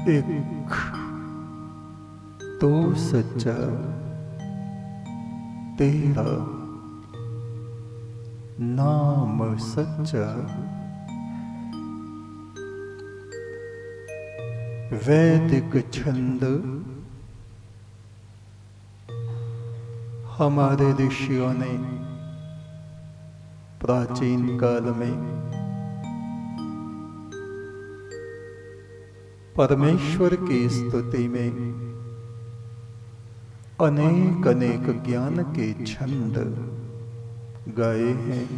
एक तो सच्चा तेरा नाम सच्चा, वैदिक छंद हमारे ऋषियों ने प्राचीन काल में परमेश्वर की स्तुति में अनेक अनेक ज्ञान के छंद गाए हैं।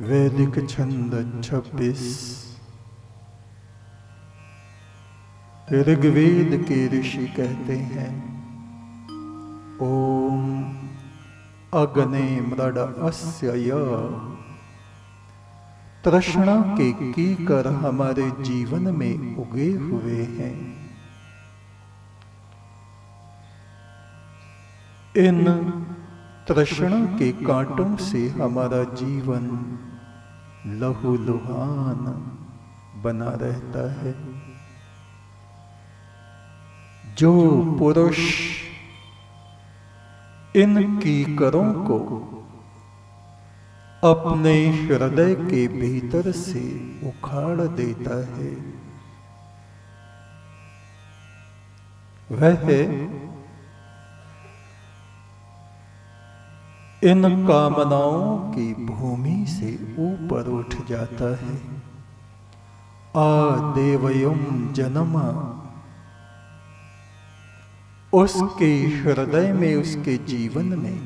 वैदिक छंद 26 ऋग्वेद के ऋषि कहते हैं, ओम अग्ने मृड अस्य तृष्णा के कीकर हमारे जीवन में उगे हुए हैं। इन तृष्णा के कांटों से हमारा जीवन लहूलुहान बना रहता है। जो पुरुष इन कीकरों को अपने हृदय के भीतर से उखाड़ देता है, वह इन कामनाओं की भूमि से ऊपर उठ जाता है। आदेवयम जन्मा, उसके हृदय में, उसके जीवन में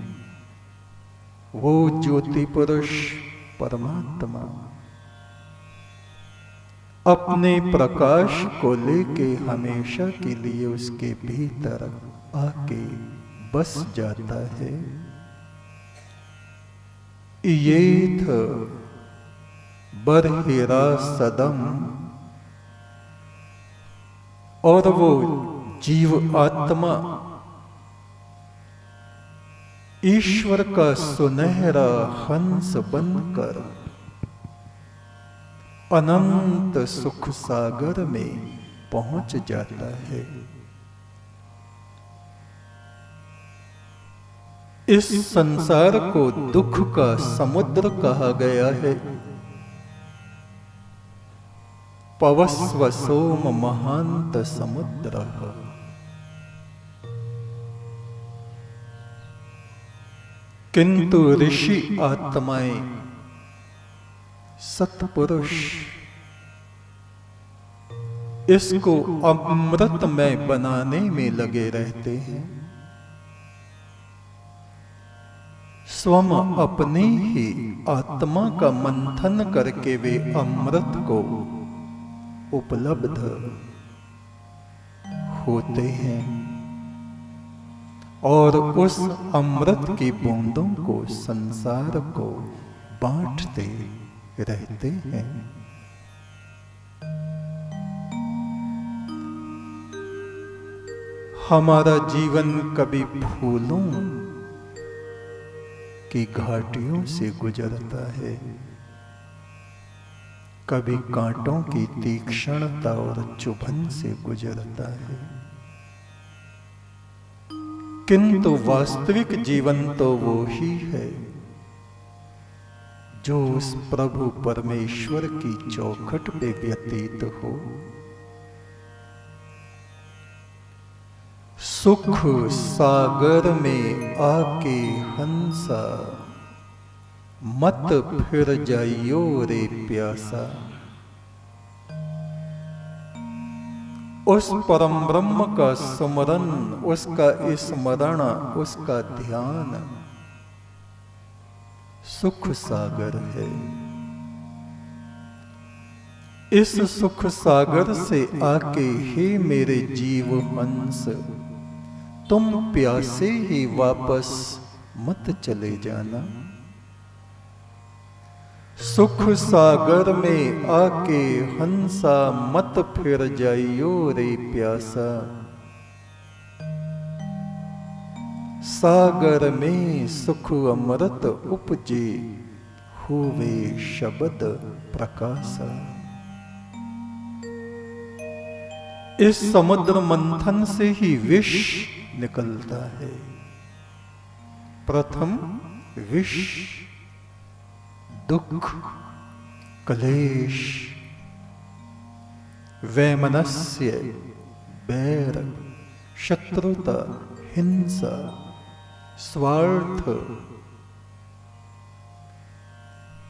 वो ज्योति पुरुष परमात्मा अपने प्रकाश को लेके हमेशा के लिए उसके भीतर आके बस जाता है। येथ बर्हिरा सदम, और वो जीव आत्मा ईश्वर का सुनहरा हंस बनकर अनंत सुख सागर में पहुंच जाता है। इस संसार को दुख का समुद्र कहा गया है। पवस्व सोम महांत समुद्र, किंतु ऋषि आत्माएं, सत्पुरुष इसको अमृतमय बनाने में लगे रहते हैं। स्वम अपने ही आत्मा का मंथन करके वे अमृत को उपलब्ध होते हैं और उस अमृत की बूंदों को, संसार को बांटते रहते हैं। हमारा जीवन कभी फूलों की घाटियों से गुजरता है, कभी कांटों की तीक्ष्णता और चुभन से गुजरता है, किंतु वास्तविक जीवन तो वो ही है जो उस प्रभु परमेश्वर की चौखट पे व्यतीत हो। सुख सागर में आके हंसा, मत फिर जाइयो रे प्यासा। उस परम ब्रह्म का स्मरण, उसका स्मरण, उसका ध्यान सुख सागर है। इस सुख सागर से आके हे मेरे जीव हंस, तुम प्यासे ही वापस मत चले जाना। सुख सागर में आके हंसा, मत फिर जाइयो रे प्यासा। सागर में सुख अमृत उपजे, हुए शब्द प्रकाशा। इस समुद्र मंथन से ही विष निकलता है। प्रथम विष दुख, क्लेश, वैमनस्य, बैर, शत्रुता, हिंसा, स्वार्थ,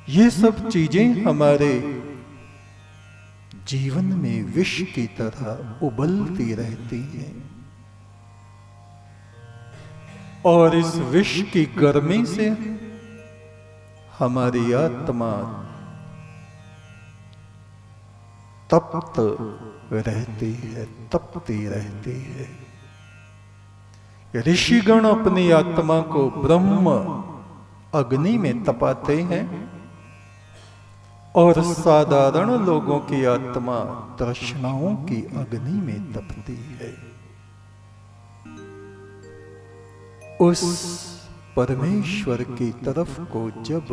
ये सब चीजें हमारे जीवन में विष की तरह उबलती रहती हैं और इस विष की गर्मी से हमारी आत्मा तप्त रहती है, तपती रहती है। ऋषिगण अपनी आत्मा को ब्रह्म अग्नि में तपाते हैं और साधारण लोगों की आत्मा तृष्णाओं की अग्नि में तपती है। उस परमेश्वर की तरफ को जब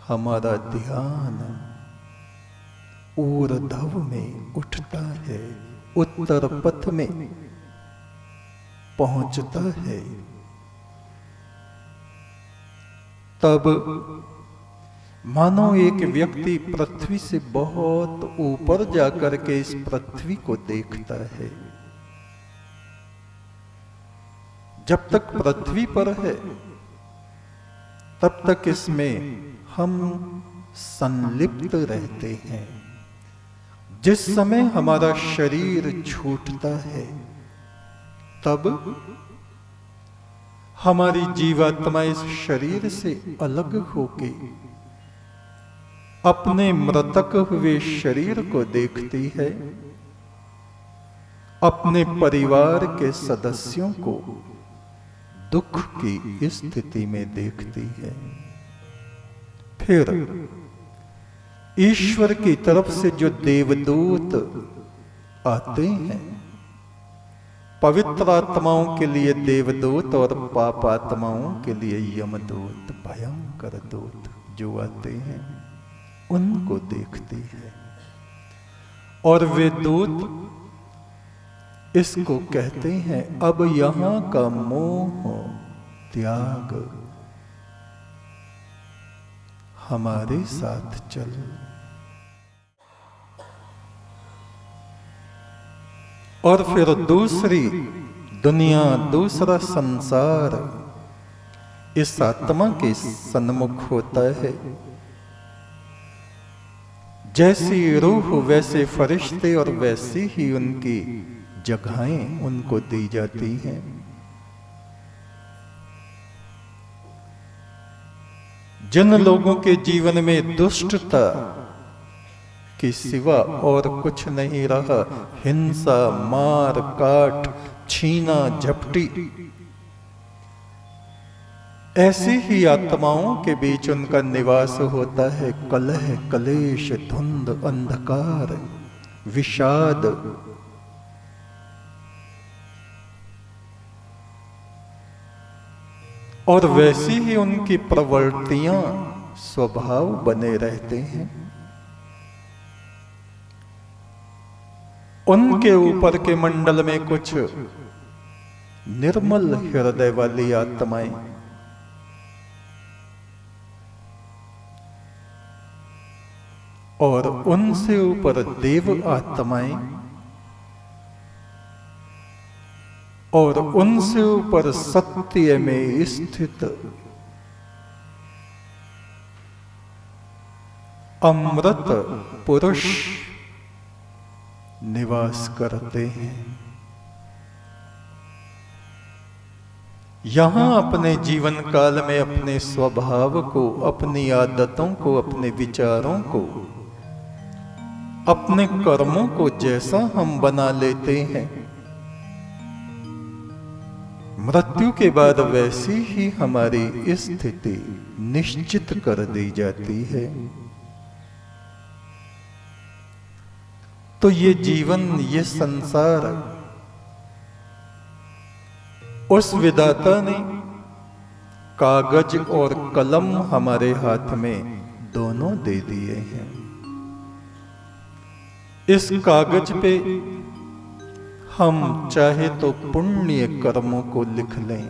हमारा ध्यान ऊर्ध्व में उठता है, उत्तर पथ में पहुंचता है, तब मानो एक व्यक्ति पृथ्वी से बहुत ऊपर जाकर के इस पृथ्वी को देखता है। जब तक पृथ्वी पर है तब तक इसमें हम संलिप्त रहते हैं। जिस समय हमारा शरीर छूटता है तब हमारी जीवात्मा इस शरीर से अलग होके अपने मृतक हुए शरीर को देखती है, अपने परिवार के सदस्यों को दुख की स्थिति में देखती है। फिर ईश्वर की तरफ से जो देवदूत आते हैं, पवित्र आत्माओं के लिए देवदूत और पाप आत्माओं के लिए यमदूत, भयंकर दूत जो आते हैं, उनको देखती है और वे दूत इसको कहते हैं, अब यहां का मोह त्याग, हमारे साथ चल। और फिर दूसरी दुनिया, दूसरा संसार इस आत्मा के सन्मुख होता है। जैसी रूह वैसे फरिश्ते और वैसी ही उनकी जगहें उनको दी जाती हैं। जिन लोगों के जीवन में दुष्टता के सिवा और कुछ नहीं रहा, हिंसा, मार काट, छीना झपटी, ऐसी ही आत्माओं के बीच उनका निवास होता है। कलह, कलेश, धुंध, अंधकार, विषाद, और वैसी ही उनकी प्रवृत्तियां, स्वभाव बने रहते हैं। उनके ऊपर के मंडल में कुछ निर्मल हृदय वाली आत्माएं, और उनसे ऊपर देव आत्माएं, और उनसे ऊपर सत्य में स्थित अमृत पुरुष निवास करते हैं। यहां अपने जीवन काल में अपने स्वभाव को, अपनी आदतों को, अपने विचारों को, अपने कर्मों को जैसा हम बना लेते हैं, मृत्यु के बाद वैसी ही हमारी स्थिति निश्चित कर दी जाती है। तो ये जीवन, ये संसार उस विधाता ने कागज और कलम हमारे हाथ में दोनों दे दिए हैं। इस कागज पे हम चाहे तो पुण्य कर्मों को लिख लें,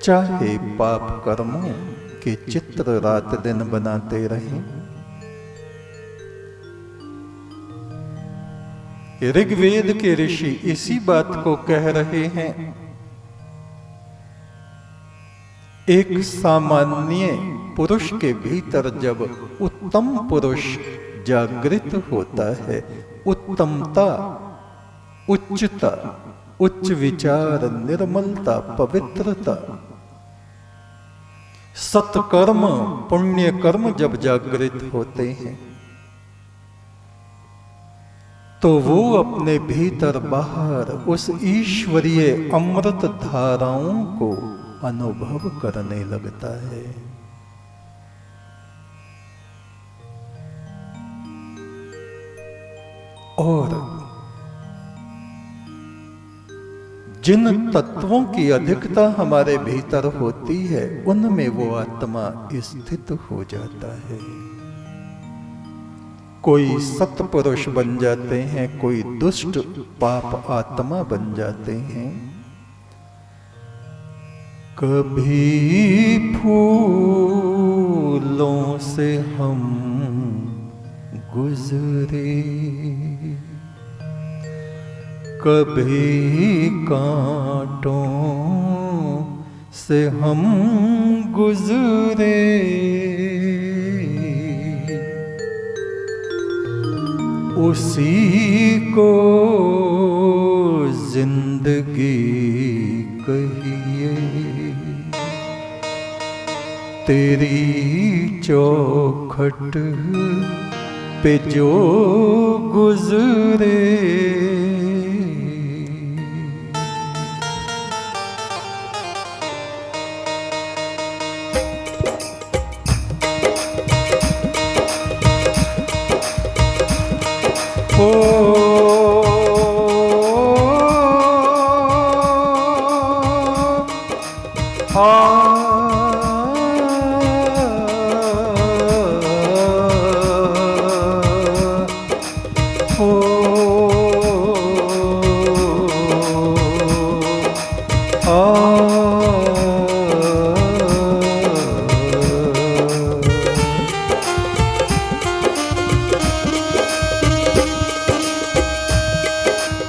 चाहे पाप कर्मों के चित्र रात दिन बनाते रहें। ऋग्वेद के ऋषि इसी बात को कह रहे हैं। एक सामान्य पुरुष के भीतर जब उत्तम पुरुष जागृत होता है, उत्तमता, उच्चता, उच्च विचार, निर्मलता, पवित्रता, सत्कर्म, पुण्य कर्म जब जागृत होते हैं तो वो अपने भीतर बाहर उस ईश्वरीय अमृत धाराओं को अनुभव करने लगता है। और जिन तत्वों की अधिकता हमारे भीतर होती है उनमें वो आत्मा स्थित हो जाता है। कोई सत्पुरुष बन जाते हैं, कोई दुष्ट पाप आत्मा बन जाते हैं। कभी फूलों से हम गुजरे, कभी कांटों से हम गुजरे, उसी को जिंदगी कहिए, तेरी चौखट पे जो गुजरे।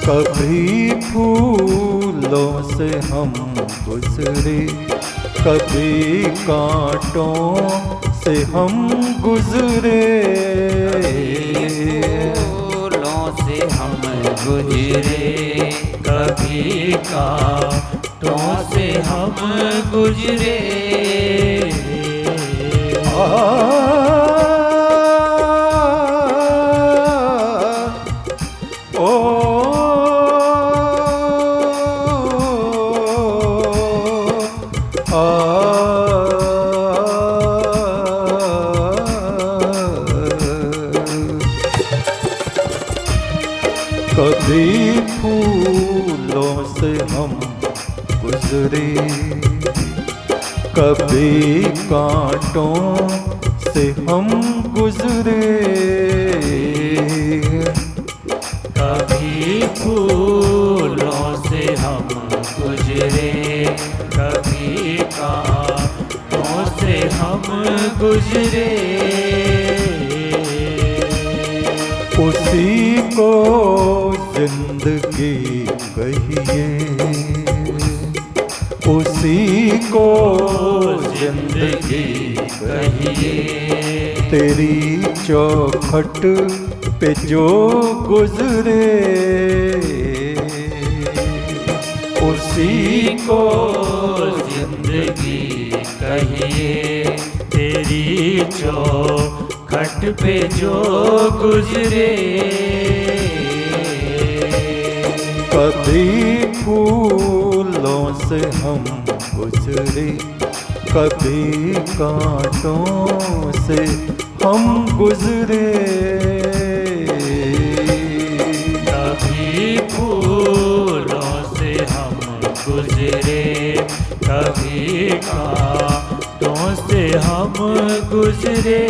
कभी फूलों से हम गुजरे, कभी कांटों से हम गुजरे, फूलों से हम गुजरे, कभी कांटों से हम गुजरे। कभी फूलों से हम गुजरे, कभी कांटों से हम गुजरे, कभी फूलों से हम गुजरे, कभी कांटों से हम गुजरे। उसी को जिंदगी कहिए, उसी को जिंदगी कहिए, तेरी चौखट पे जो गुजरे, उसी को जिंदगी कहिए, तेरी चौखट पे जो गुजरे। कभी फूलों से हम गुजरे, कभी कांटों से हम गुजरे, कभी फूलों से हम गुजरे, कभी कांटों से हम गुजरे।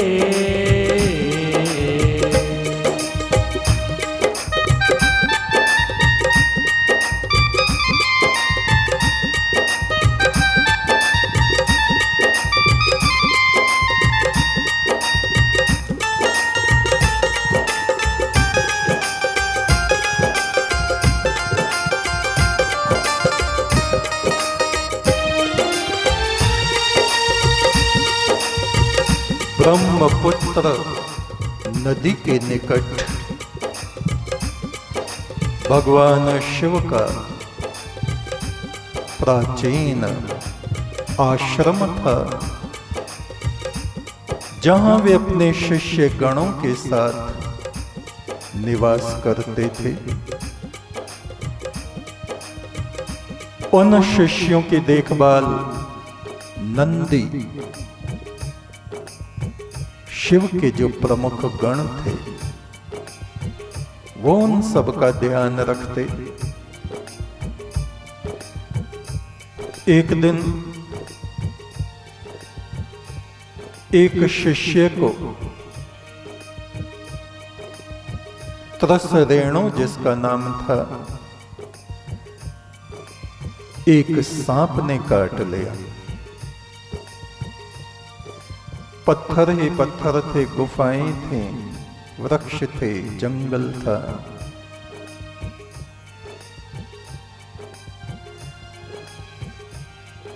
ब्रह्मपुत्र नदी के निकट भगवान शिव का प्राचीन आश्रम था, जहां वे अपने शिष्य गणों के साथ निवास करते थे। उन शिष्यों की देखभाल नंदी, शिव के जो प्रमुख गण थे, वो उन सब का ध्यान रखते। एक दिन एक शिष्य को त्रसरेणु, जिसका नाम था, एक सांप ने काट लिया। पत्थर ही पत्थर थे, गुफाएं थीं, वृक्ष थे, जंगल था।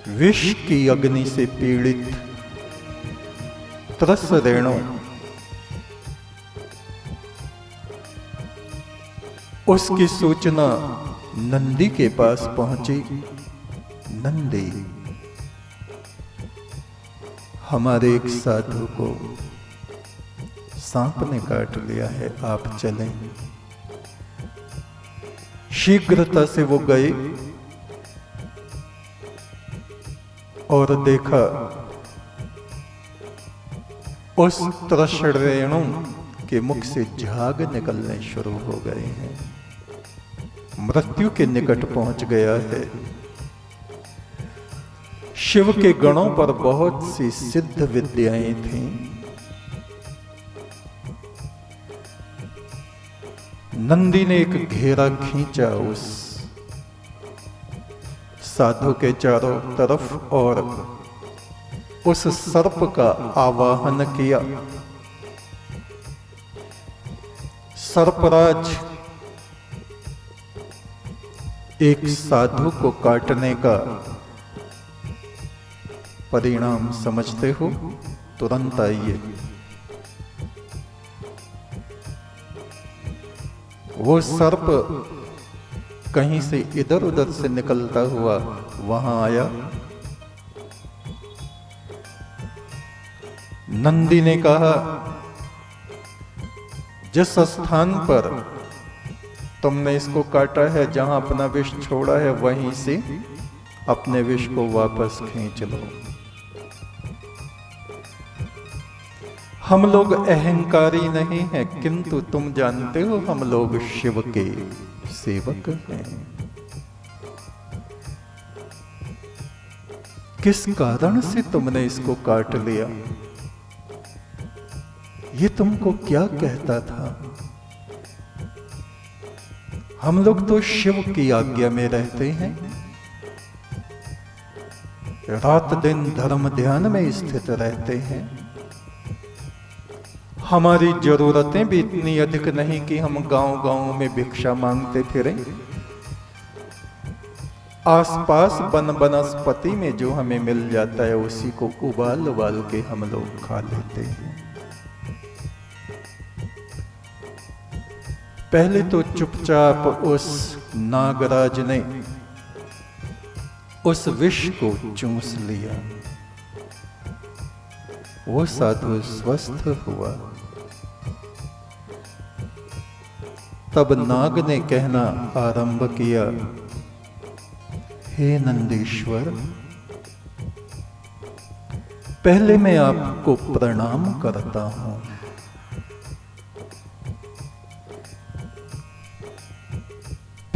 विष की अग्नि से पीड़ित त्रसरेणु उसकी सूचना नंदी के पास पहुंची। नंदी, हमारे एक साधु को सांप ने काट लिया है, आप चलें। शीघ्रता से वो गए और देखा उस त्रसरेणु के मुख से झाग निकलने शुरू हो गए हैं, मृत्यु के निकट पहुंच गया है। शिव के गणों पर बहुत सी सिद्ध विद्याएं थीं। नंदी ने एक घेरा खींचा उस साधु के चारों तरफ और उस सर्प का आवाहन किया। सर्पराज, एक साधु को काटने का परिणाम समझते हो? तुरंत आइए। वो सर्प कहीं से इधर उधर से निकलता हुआ वहां आया। नंदी ने कहा, जिस स्थान पर तुमने इसको काटा है, जहां अपना विष छोड़ा है, वहीं से अपने विष को वापस खींच लो। हम लोग अहंकारी नहीं हैं, किंतु तुम जानते हो हम लोग शिव के सेवक हैं। किस कारण से तुमने इसको काट लिया? ये तुमको क्या कहता था? हम लोग तो शिव की आज्ञा में रहते हैं, रात दिन धर्म ध्यान में स्थित रहते हैं। हमारी जरूरतें भी इतनी अधिक नहीं कि हम गांव-गांव में भिक्षा मांगते फिरें। आसपास वन वनस्पति में जो हमें मिल जाता है, उसी को उबाल उबाल के हम लोग खा लेते हैं। पहले तो चुपचाप उस नागराज ने उस विष को चूस लिया। वो साधु स्वस्थ हुआ। तब नाग ने कहना आरंभ किया, हे नंदीश्वर, पहले मैं आपको प्रणाम करता हूं।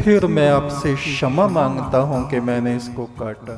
फिर मैं आपसे क्षमा मांगता हूं कि मैंने इसको काटा।